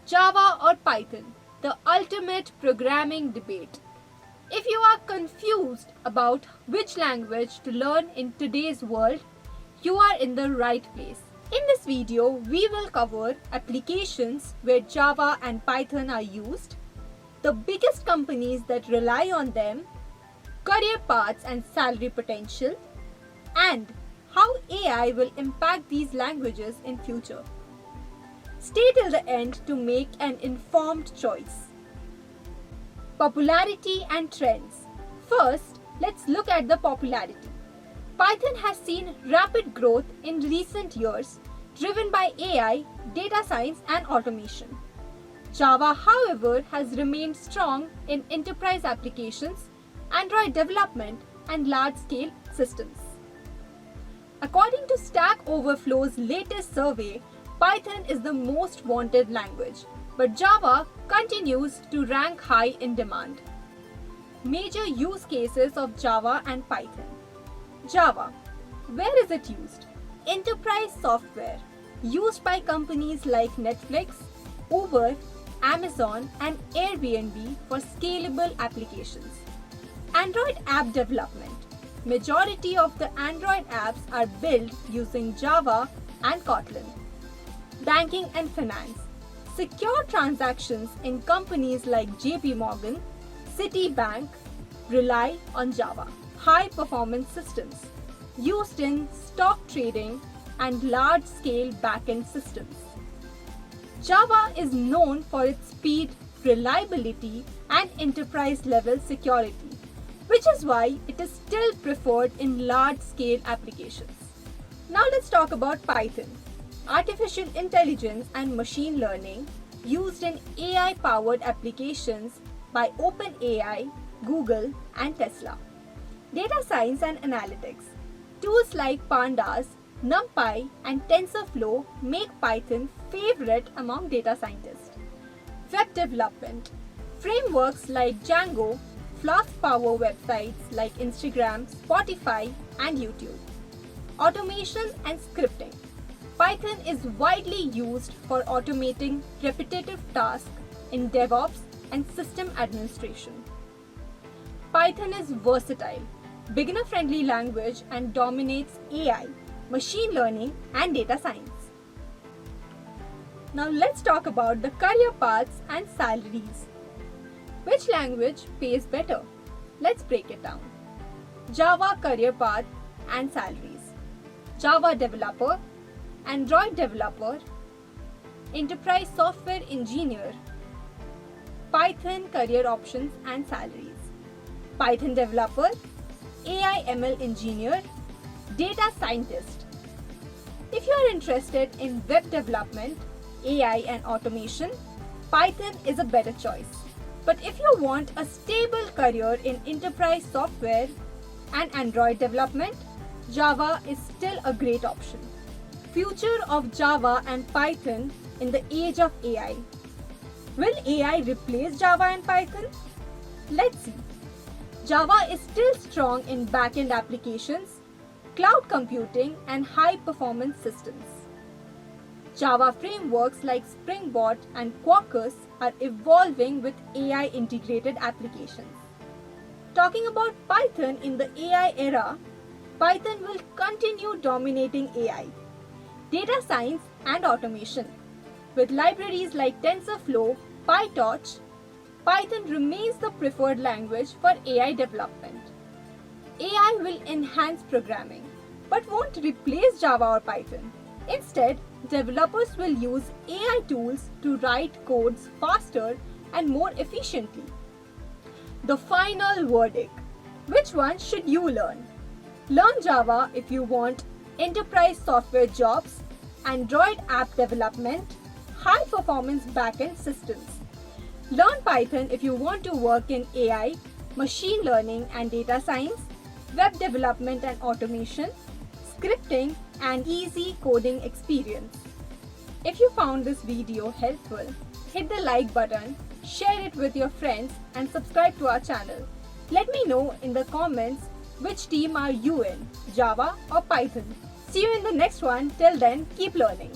Java or Python, the ultimate programming debate. If you are confused about which language to learn in today's world, you are in the right place. In this video, we will cover applications where Java and Python are used, the biggest companies that rely on them, career paths and salary potential, and how AI will impact these languages in future. Stay till the end to make an informed choice. Popularity and trends. First, let's look at the popularity. Python has seen rapid growth in recent years, driven by AI, data science, and automation. Java, however, has remained strong in enterprise applications, Android development, and large-scale systems. According to Stack Overflow's latest survey, Python is the most wanted language, but Java continues to rank high in demand. Major use cases of Java and Python. Java. Where is it used? Enterprise software, used by companies like Netflix, Uber, Amazon, and Airbnb for scalable applications. Android app development. Majority of the Android apps are built using Java and Kotlin. Banking and finance. Secure transactions in companies like JP Morgan, Citibank rely on Java. High performance systems used in stock trading and large-scale backend systems. Java is known for its speed, reliability, and enterprise-level security, which is why it is still preferred in large-scale applications. Now let's talk about Python. Artificial intelligence and machine learning used in AI-powered applications by OpenAI, Google, and Tesla. Data science and analytics. Tools like Pandas, NumPy, and TensorFlow make Python favorite among data scientists. Web development. Frameworks like Django, Flask-power websites like Instagram, Spotify, and YouTube. Automation and scripting. Python is widely used for automating repetitive tasks in DevOps and system administration. Python is versatile, beginner-friendly language and dominates AI, machine learning, and data science. Now let's talk about the career paths and salaries. Which language pays better? Let's break it down. Java career path and salaries. Java developer, Android developer, enterprise software engineer. Python career options and salaries. Python developer, AI ML engineer, data scientist. If you are interested in web development, AI and automation, Python is a better choice. But if you want a stable career in enterprise software and Android development, Java is still a great option. Future of Java and Python in the age of AI. Will AI replace Java and Python? Let's see. Java is still strong in backend applications, cloud computing, and high-performance systems. Java frameworks like Spring Boot and Quarkus are evolving with AI-integrated applications. Talking about Python in the AI era, Python will continue dominating AI, data science, and automation. With libraries like TensorFlow, PyTorch, Python remains the preferred language for AI development. AI will enhance programming, but won't replace Java or Python. Instead, developers will use AI tools to write codes faster and more efficiently. The final verdict. Which one should you learn? Learn Java if you want enterprise software jobs, Android app development, high-performance backend systems. Learn Python if you want to work in AI, machine learning and data science, web development and automation, scripting, and easy coding experience. If you found this video helpful, hit the like button, share it with your friends, and subscribe to our channel. Let me know in the comments which team are you in, Java or Python. See you in the next one. Till then, keep learning.